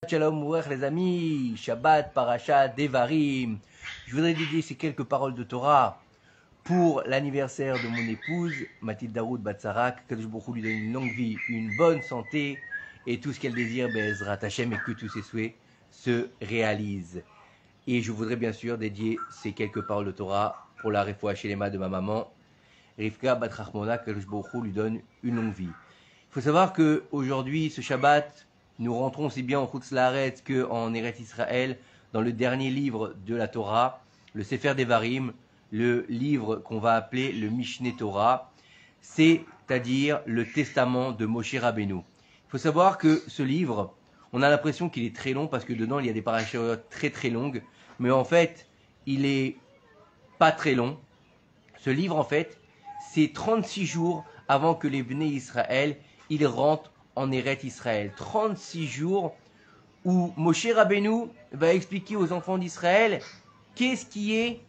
Shalom les amis, Shabbat, Parashat, Devarim. Je voudrais dédier ces quelques paroles de Torah pour l'anniversaire de mon épouse, Mathilde Daoud Batsarak. Que Kadosh Baruch Hu lui donne une longue vie, une bonne santé et tout ce qu'elle désire, Be'ezrat Hashem, et que tous ses souhaits se réalisent. Et je voudrais bien sûr dédier ces quelques paroles de Torah pour la Refoua Shelema de ma maman, Rivka Bat Rachmona. Que Kadosh Baruch Hu lui donne une longue vie. Il faut savoir qu'aujourd'hui, ce Shabbat, nous rentrons aussi bien en Chutz Laaretz qu'en Eretz Israël, dans le dernier livre de la Torah, le Sefer Devarim, le livre qu'on va appeler le Mishneh Torah, c'est-à-dire le testament de Moshe Rabbeinu. Il faut savoir que ce livre, on a l'impression qu'il est très long parce que dedans il y a des parachutes très très longues, mais en fait, il est pas très long. Ce livre, en fait, c'est 36 jours avant que les Bnei Israël, ils rentrent en Eretz Israël. 36 jours où Moshe Rabbeinu va expliquer aux enfants d'Israël qu'est-ce qui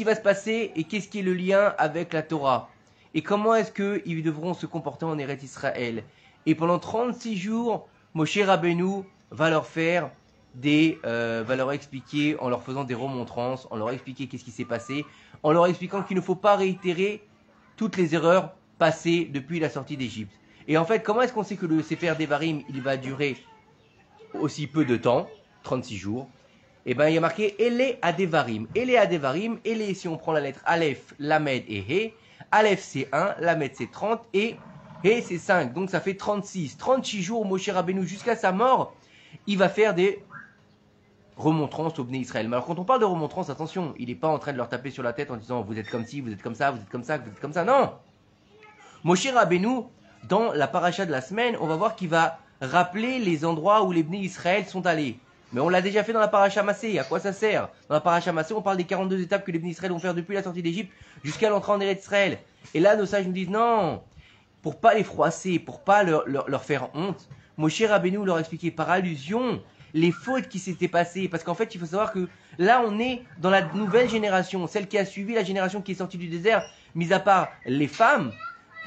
va se passer et qu'est-ce qui est le lien avec la Torah. Et comment est-ce qu'ils devront se comporter en Eretz Israël. Et pendant 36 jours, Moshe Rabbeinu va leur faire va leur expliquer en leur faisant des remontrances, en leur expliquer qu'est-ce qui s'est passé, en leur expliquant qu'il ne faut pas réitérer toutes les erreurs passées depuis la sortie d'Égypte. Et en fait, comment est-ce qu'on sait que le Sefer Devarim, il va durer aussi peu de temps, 36 jours? Eh bien, il y a marqué Ele Adevarim. Ele Adevarim, Ele, si on prend la lettre Aleph, Lamed et He. Aleph, c'est 1, Lamed, c'est 30, et He, c'est 5. Donc, ça fait 36. 36 jours, Moshe Rabbeinu, jusqu'à sa mort, il va faire des remontrances au Bnei Israël. Mais alors, quand on parle de remontrances, attention, il n'est pas en train de leur taper sur la tête en disant vous êtes comme ci, vous êtes comme ça, vous êtes comme ça, vous êtes comme ça. Non! Moshe Rabbeinu, dans la paracha de la semaine, on va voir qu'il va rappeler les endroits où les Bnei Israël sont allés. Mais on l'a déjà fait dans la paracha Massé. À quoi ça sert? Dans la paracha Massé, on parle des 42 étapes que les Bnei Israël vont faire depuis la sortie d'Égypte jusqu'à l'entrée en Eretz Israël. Et là, nos sages nous disent non, pour pas les froisser, pour pas leur faire honte, Moshe Rabbeinu leur expliquait par allusion les fautes qui s'étaient passées. Parce qu'en fait, il faut savoir que là, on est dans la nouvelle génération, celle qui a suivi la génération qui est sortie du désert, mis à part les femmes.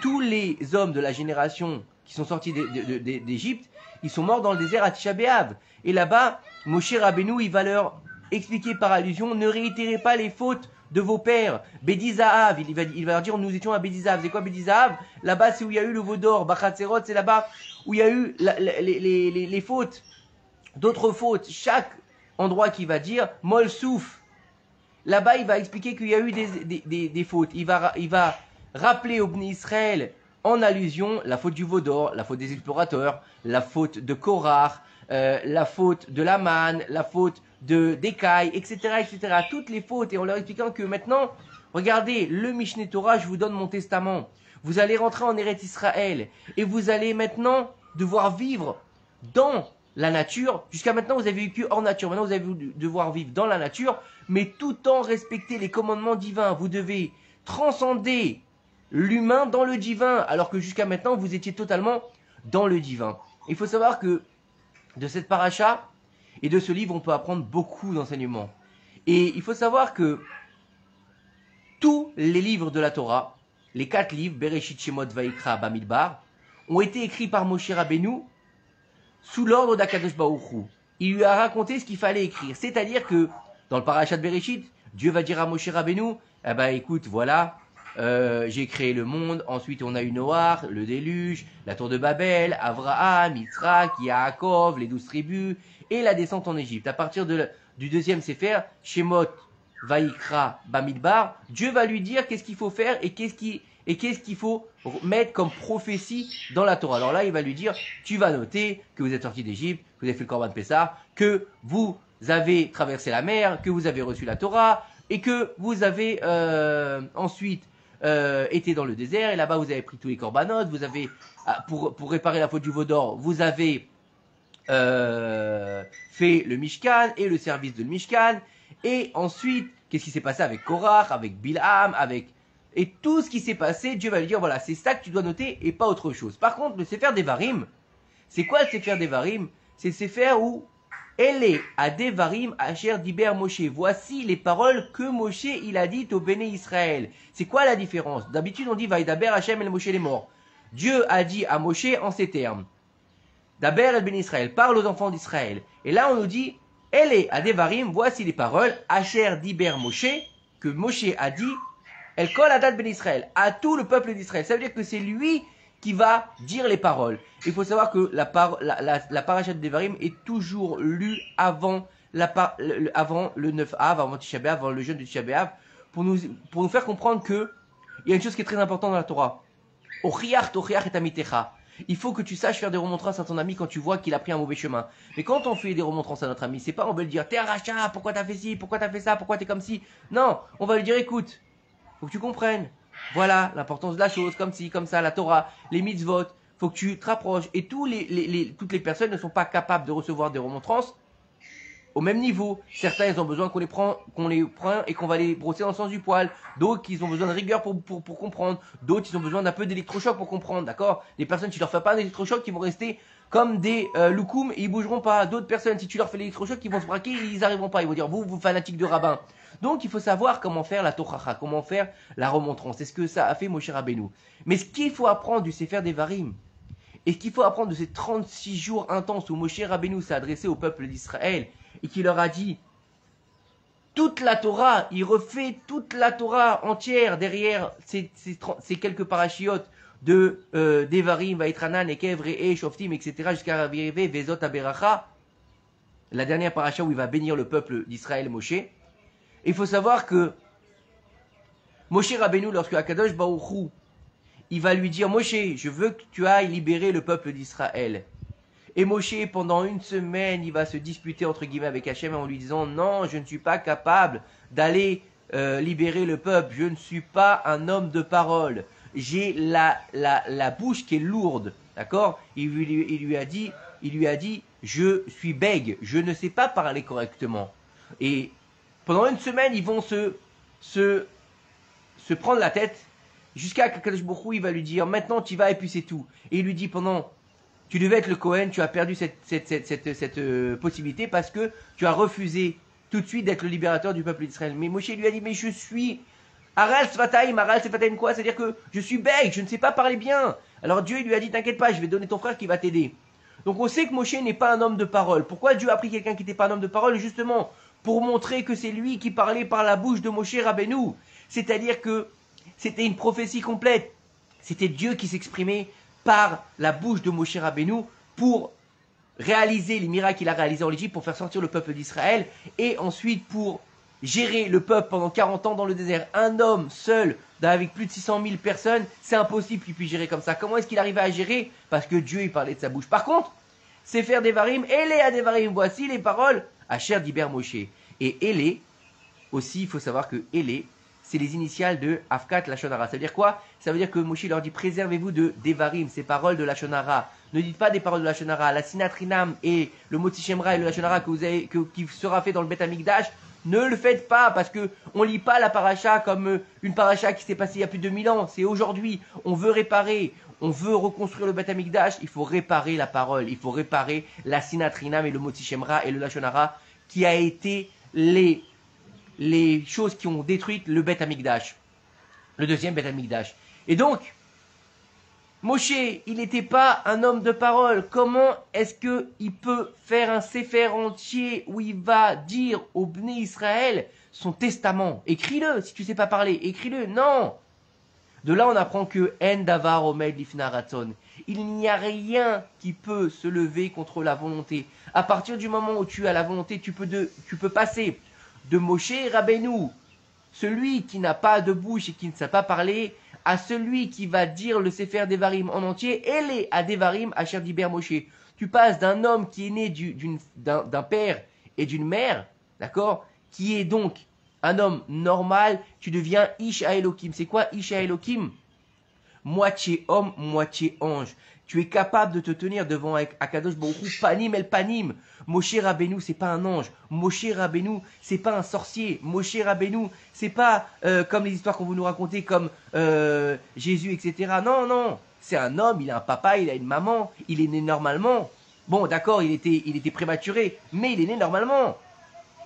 Tous les hommes de la génération qui sont sortis d'Égypte, ils sont morts dans le désert à Tisha B'Av. Et là-bas, Moshe Rabbeinu, il va leur expliquer par allusion, ne réitérez pas les fautes de vos pères. Bédizahav, il va leur dire, nous étions à Bédizahav. C'est quoi Bédizahav? Là-bas, c'est où il y a eu le veau d'or. Bachatserot, c'est là-bas où il y a eu les fautes. D'autres fautes. Chaque endroit qu'il va dire, Mol Souf. Là-bas, il va expliquer qu'il y a eu des fautes. Il va rappeler au Bnei Israël en allusion la faute du veau d'or, la faute des explorateurs, la faute de Korach, la faute de Laman, la faute d'Écaille, etc., etc. Toutes les fautes, et en leur expliquant que maintenant, regardez, le Mishneh Torah, je vous donne mon testament. Vous allez rentrer en Eretz Israël, et vous allez maintenant devoir vivre dans la nature. Jusqu'à maintenant, vous avez vécu hors nature. Maintenant, vous allez devoir vivre dans la nature, mais tout en respectant les commandements divins. Vous devez transcender l'humain dans le divin, alors que jusqu'à maintenant, vous étiez totalement dans le divin. Il faut savoir que de cette paracha et de ce livre, on peut apprendre beaucoup d'enseignements. Et il faut savoir que tous les livres de la Torah, les 4 livres, Bereshit, Shemot, Vaikra, Bamidbar, ont été écrits par Moshe Rabbeinu sous l'ordre d'Akadosh Baruch Hu. Il lui a raconté ce qu'il fallait écrire. C'est-à-dire que dans le parachat de Bereshit, Dieu va dire à Moshe Rabbeinu, eh ben écoute, voilà, j'ai créé le monde, ensuite on a eu Noach, le déluge, la tour de Babel, Avraham, Yitzhak, Yaakov, les 12 tribus, et la descente en Égypte. À partir du deuxième Sefer, Shemot, Vaikra, Bamidbar, Dieu va lui dire qu'est-ce qu'il faut faire et qu'est-ce qu'il faut mettre comme prophétie dans la Torah. Alors là, il va lui dire, tu vas noter que vous êtes sorti d'Égypte, que vous avez fait le Korban Pessah, que vous avez traversé la mer, que vous avez reçu la Torah, et que vous avez ensuite été dans le désert, et là-bas vous avez pris tous les corbanotes, vous avez, pour réparer la faute du veau d'or, vous avez fait le Mishkan et le service de le Mishkan, et ensuite, qu'est-ce qui s'est passé avec Korach, avec Bilham, et tout ce qui s'est passé, Dieu va lui dire, voilà, c'est ça que tu dois noter et pas autre chose. Par contre, le Sefer Devarim, c'est quoi le Sefer Devarim? C'est le Sefer où Ele Adevarim Asher Diber Moshe. Voici les paroles que Moshe il a dites au Béné Israël. C'est quoi la différence? D'habitude on dit Vaïdaber Hashem El Moshe les morts. Dieu a dit à Moshe en ces termes. Daber el ben Israël, parle aux enfants d'Israël. Et là, on nous dit, elle est à Devarim, voici les paroles, Asher diber Moshe, que Moshe a dit, El kol adat ben Israël, à tout le peuple d'Israël. Ça veut dire que c'est lui qui va dire les paroles. Il faut savoir que la paracha de Devarim est toujours lue avant avant le 9 Av, avant Tisha B'Av, avant le jeûne de Tisha B'Av, pour nous faire comprendre que il y a une chose qui est très importante dans la Torah. Ochiach tochiach et amitecha. Il faut que tu saches faire des remontrances à ton ami quand tu vois qu'il a pris un mauvais chemin. Mais quand on fait des remontrances à notre ami, c'est pas on va lui dire t'es un rachat, pourquoi t'as fait ci, pourquoi t'as fait ça, pourquoi t'es comme ci. Non, on va lui dire écoute, faut que tu comprennes. Voilà l'importance de la chose, comme ci, comme ça, la Torah, les mitzvot, faut que tu te rapproches. Et toutes les personnes ne sont pas capables de recevoir des remontrances au même niveau. Certains, ils ont besoin qu'on les prend et qu'on va les brosser dans le sens du poil. D'autres, ils ont besoin de rigueur pour comprendre. D'autres, ils ont besoin d'un peu d'électrochoc pour comprendre, d'accord? Des personnes, tu leur fais pas d'électrochoc, ils vont rester comme des loukoums et ils bougeront pas. D'autres personnes, si tu leur fais l'électrochoc, ils vont se braquer, ils arriveront pas. Ils vont dire, vous fanatiques de rabbin. Donc, il faut savoir comment faire la tochacha, comment faire la remontrance. C'est ce que ça a fait Moshe Rabbeinu. Mais ce qu'il faut apprendre du Sefer Devarim, et ce qu'il faut apprendre de ces 36 jours intenses où Moshe Rabbeinu s'est adressé au peuple d'Israël, et qui leur a dit toute la Torah, il refait toute la Torah entière derrière ces quelques parachiotes de Devarim, Vaïtranan, Ekev, Re'e, Shoftim, etc. jusqu'à arriver Vezot Aberacha, la dernière paracha où il va bénir le peuple d'Israël, Moshe. Il faut savoir que Moshe Rabbeinu, lorsque Akadosh Baruch Hu, il va lui dire Moshe, je veux que tu ailles libérer le peuple d'Israël. Et Moshe, pendant une semaine, il va se disputer entre guillemets avec Hachem en lui disant non, je ne suis pas capable d'aller libérer le peuple. Je ne suis pas un homme de parole. J'ai la bouche qui est lourde, d'accord? Il lui a dit, je suis bègue, je ne sais pas parler correctement. Et pendant une semaine, ils vont se prendre la tête jusqu'à qu'Akadosh Baruch Hu, il va lui dire maintenant tu y vas et puis c'est tout. Et il lui dit tu devais être le Cohen, tu as perdu cette possibilité parce que tu as refusé tout de suite d'être le libérateur du peuple d'Israël. Mais Moshe lui a dit, mais je suis Aral Sfataim quoi? C'est-à-dire que je suis bègue, je ne sais pas parler bien. Alors Dieu lui a dit, t'inquiète pas, je vais donner ton frère qui va t'aider. Donc on sait que Moshe n'est pas un homme de parole. Pourquoi Dieu a pris quelqu'un qui n'était pas un homme de parole? Justement, pour montrer que c'est lui qui parlait par la bouche de Moshe Rabbeinu. C'est-à-dire que c'était une prophétie complète. C'était Dieu qui s'exprimait par la bouche de Moshe Rabbeinu pour réaliser les miracles qu'il a réalisés en Égypte, pour faire sortir le peuple d'Israël, et ensuite pour gérer le peuple pendant 40 ans dans le désert. Un homme seul, avec plus de 600 000 personnes, c'est impossible qu'il puisse gérer comme ça. Comment est-ce qu'il arrivait à gérer? Parce que Dieu, il parlait de sa bouche. Par contre, Sefer Devarim, Elé à Devarim, voici les paroles, Asher Diber Moshe. Et Elé, aussi, il faut savoir que Elé, c'est les initiales de Afkat Lashon Hara. Ça veut dire quoi? Ça veut dire que Moshe leur dit préservez-vous de Devarim, ces paroles de Lashon Hara. Ne dites pas des paroles de Lashon Hara. La Sinatrinam et le Motzi Shemra et le Lashon Hara qui sera fait dans le Beth Amikdash, ne le faites pas parce que on lit pas la paracha comme une paracha qui s'est passée il y a plus de 2000 ans. C'est aujourd'hui. On veut réparer, on veut reconstruire le Beth Amikdash. Il faut réparer la parole, il faut réparer la Sinatrinam et le Motzi Shemra et le Lashon Hara qui a été les choses qui ont détruit le Beth Amikdash, le deuxième Beth Amikdash. Et donc, Moshe, il n'était pas un homme de parole. Comment est-ce qu'il peut faire un séfer entier où il va dire au Bnei Israël son testament? Écris-le, si tu ne sais pas parler, écris-le. Non. De là, on apprend que En davar omed lifna ratzon. Il n'y a rien qui peut se lever contre la volonté. À partir du moment où tu as la volonté, tu peux passer de Moshe Rabbeinu, celui qui n'a pas de bouche et qui ne sait pas parler, à celui qui va dire le Sefer Devarim en entier, Elé à Devarim, Asher Diber Moshe. Tu passes d'un homme qui est né d'un père et d'une mère, d'accord, qui est donc un homme normal, tu deviens Ish Elohim. C'est quoi Ish Elohim? Moitié homme, moitié ange. Tu es capable de te tenir devant Akadosh Baruch Hu, panim el panim. Moshe Rabbeinu, c'est pas un ange. Moshe Rabbeinu, c'est pas un sorcier. Moshe Rabbeinu, c'est pas comme les histoires qu'on veut nous raconter, comme Jésus, etc. Non, non. C'est un homme, il a un papa, il a une maman, il est né normalement. Bon, d'accord, il était prématuré, mais il est né normalement.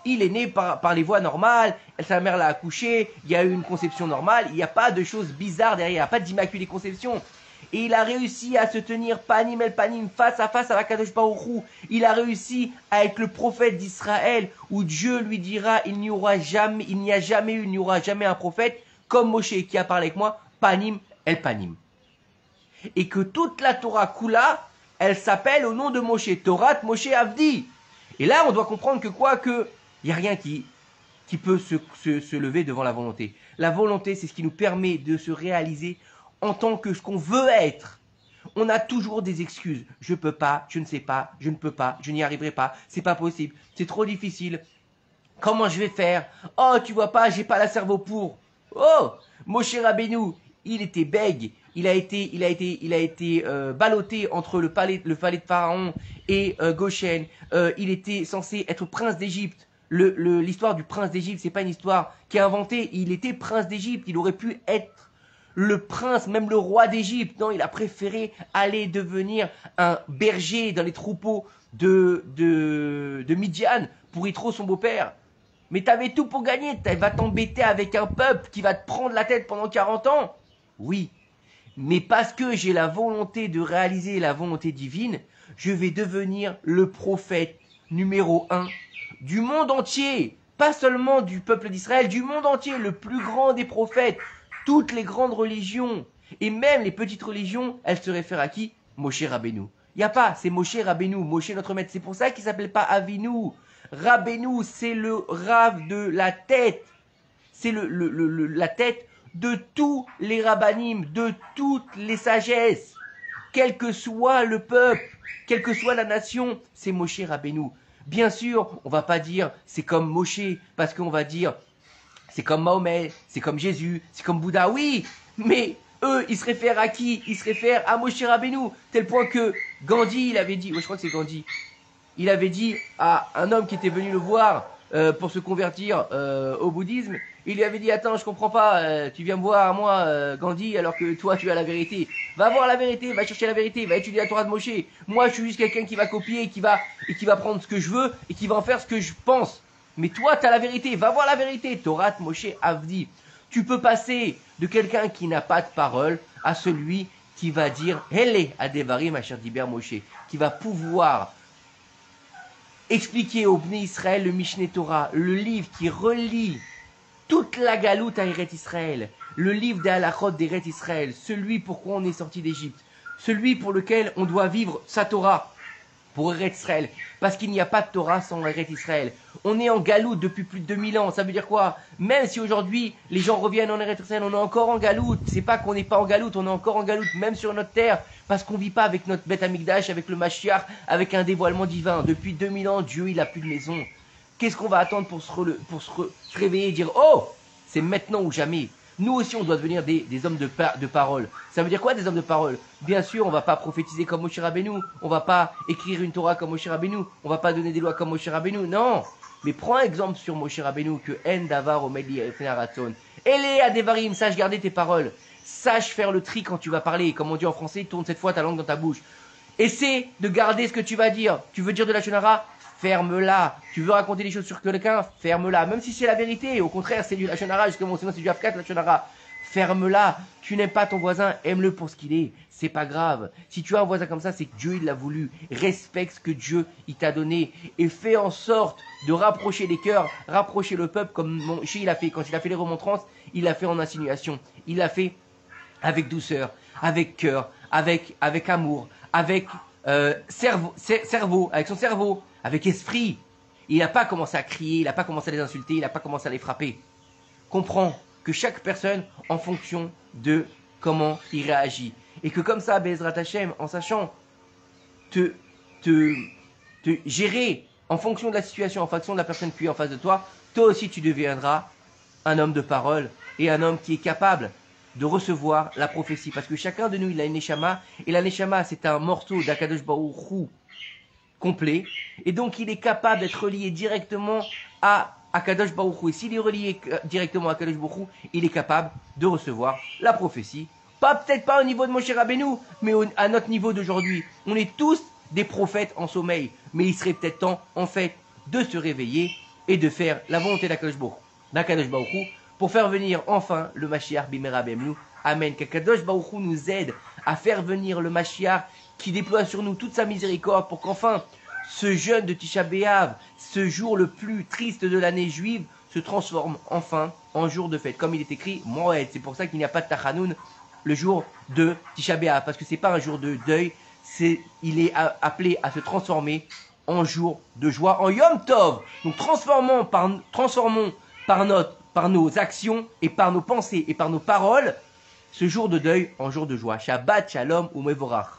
Il est né par les voies normales, sa mère l'a accouché, il y a eu une conception normale, il n'y a pas de choses bizarres derrière, il n'y a pas d'immaculée conception. Et il a réussi à se tenir panim el panim, face à Akadosh Baruch Hu. Il a réussi à être le prophète d'Israël, où Dieu lui dira, il n'y a jamais eu, il n'y aura jamais un prophète comme Moshe qui a parlé avec moi, panim el panim. Et que toute la Torah Kula, elle s'appelle au nom de Moshe, Torah Moshe Avdi. Et là, on doit comprendre que quoi, que il n'y a rien qui peut se lever devant la volonté. La volonté, c'est ce qui nous permet de se réaliser en tant que ce qu'on veut être. On a toujours des excuses. Je peux pas, je ne sais pas, je ne peux pas, je n'y arriverai pas, c'est pas possible, c'est trop difficile. Comment je vais faire? Oh, tu vois pas, j'ai pas la cerveau pour. Oh, Moshe Rabbeinu, il était bègue. Il a été ballotté entre le palais de Pharaon et Goshen. Il était censé être prince d'Égypte. L'histoire du prince d'Égypte, c'est pas une histoire qui est inventée. Il était prince d'Égypte. Il aurait pu être le prince, même le roi d'Égypte. Non, il a préféré aller devenir un berger dans les troupeaux de Midian pour Yitro, son beau-père. Mais t'avais tout pour gagner. Tu vas t'embêter avec un peuple qui va te prendre la tête pendant 40 ans. Oui. Mais parce que j'ai la volonté de réaliser la volonté divine, je vais devenir le prophète numéro 1 du monde entier. Pas seulement du peuple d'Israël, du monde entier, le plus grand des prophètes. Toutes les grandes religions, et même les petites religions, elles se réfèrent à qui? Moshe Rabbeinu. Il n'y a pas, c'est Moshe Rabbeinu, Moshe notre maître. C'est pour ça qu'il ne s'appelle pas Avinu. Rabbeinu, c'est le Rav de la tête. C'est la tête de tous les rabbanim, de toutes les sagesses, quel que soit le peuple, quelle que soit la nation, c'est Moshe Rabbeinu. Bien sûr, on va pas dire c'est comme Moshe, parce qu'on va dire c'est comme Mahomet, c'est comme Jésus, c'est comme Bouddha, oui, mais eux, ils se réfèrent à qui? Ils se réfèrent à Moshe Rabbeinu, tel point que Gandhi, il avait dit, je crois que c'est Gandhi, il avait dit à un homme qui était venu le voir pour se convertir au bouddhisme, il lui avait dit, attends, je comprends pas, tu viens me voir à moi, Gandhi, alors que toi, tu as la vérité. Va voir la vérité, va chercher la vérité, va étudier la Torah de Moshe. Moi, je suis juste quelqu'un qui va copier et qui va prendre ce que je veux et qui va en faire ce que je pense. Mais toi, tu as la vérité, va voir la vérité. Torah Moshe Avdi. Tu peux passer de quelqu'un qui n'a pas de parole à celui qui va dire, Hele Adevarim Asher Diber Moshe, qui va pouvoir expliquer au Bnei Israël le Mishneh Torah, le livre qui relie toute la galoute à Eretz Israël, le livre des halachot d'Eretz Israël, celui pourquoi on est sorti d'Égypte, celui pour lequel on doit vivre sa Torah pour Eretz Israël, parce qu'il n'y a pas de Torah sans Eretz Israël. On est en galoute depuis plus de 2000 ans, ça veut dire quoi? Même si aujourd'hui les gens reviennent en Eretz Israël, on est encore en galoute. C'est pas qu'on n'est pas en galoute, on est encore en galoute, même sur notre terre, parce qu'on vit pas avec notre Beth Amikdash, avec le Mashiach, avec un dévoilement divin. Depuis 2000 ans, Dieu il a plus de maison. Qu'est-ce qu'on va attendre pour se réveiller et dire « Oh, c'est maintenant ou jamais ». Nous aussi, on doit devenir des hommes de parole. Ça veut dire quoi, des hommes de parole? Bien sûr, on va pas prophétiser comme Moshe Rabbeinu. On va pas écrire une Torah comme Moshe Rabbeinu. On va pas donner des lois comme Moshe Rabbeinu. Non. Mais prends un exemple sur Moshe Rabbeinu que En Davar Omeli Fenaratzon. Ele Adevarim, sache garder tes paroles. Sache faire le tri quand tu vas parler. Comme on dit en français, tourne cette fois ta langue dans ta bouche. Essaie de garder ce que tu vas dire. Tu veux dire de la Shonara? Ferme-la. Tu veux raconter des choses sur quelqu'un? Ferme-la. Même si c'est la vérité. Au contraire, c'est du lachonara. Justement, sinon c'est du Afkat, lachonara. Ferme-la. Tu n'aimes pas ton voisin, aime-le pour ce qu'il est. C'est pas grave. Si tu as un voisin comme ça, c'est que Dieu il l'a voulu. Respecte ce que Dieu il t'a donné et fais en sorte de rapprocher les cœurs, rapprocher le peuple comme Moshe il a fait. Quand il a fait les remontrances, il l'a fait en insinuation. Il l'a fait avec douceur, avec cœur, avec amour, avec cerveau, avec son cerveau, avec esprit. Il n'a pas commencé à crier, il n'a pas commencé à les insulter, il n'a pas commencé à les frapper. Comprends que chaque personne en fonction de comment il réagit. Et que comme ça, Bezrat Hashem, en sachant te gérer en fonction de la situation, en fonction de la personne qui est en face de toi, toi aussi tu deviendras un homme de parole et un homme qui est capable de recevoir la prophétie. Parce que chacun de nous, il a une neshama, et la neshama, c'est un morceau d'Akadosh Baruch Hu complet, et donc il est capable d'être relié directement à Akadosh Baruch Hu. Et s'il est relié directement à Akadosh Baruch Hu, il est capable de recevoir la prophétie. Peut-être pas au niveau de Moshe Rabbeinu, mais à notre niveau d'aujourd'hui. On est tous des prophètes en sommeil, mais il serait peut-être temps, en fait, de se réveiller et de faire la volonté d'Akadosh Baruch Hu pour faire venir enfin le Mashiach Bimera Bemnu. Amen. Qu'Akadosh Baruch Hu nous aide à faire venir le Mashiach qui déploie sur nous toute sa miséricorde pour qu'enfin ce jeûne de Tisha B'Av, ce jour le plus triste de l'année juive, se transforme enfin en jour de fête. Comme il est écrit, Moed, c'est pour ça qu'il n'y a pas de Tachanoun le jour de Tisha B'Av, parce que c'est pas un jour de deuil, il est appelé à se transformer en jour de joie, en Yom Tov. Donc transformons par nos actions et par nos pensées et par nos paroles ce jour de deuil en jour de joie. Shabbat Shalom ou Mevorach.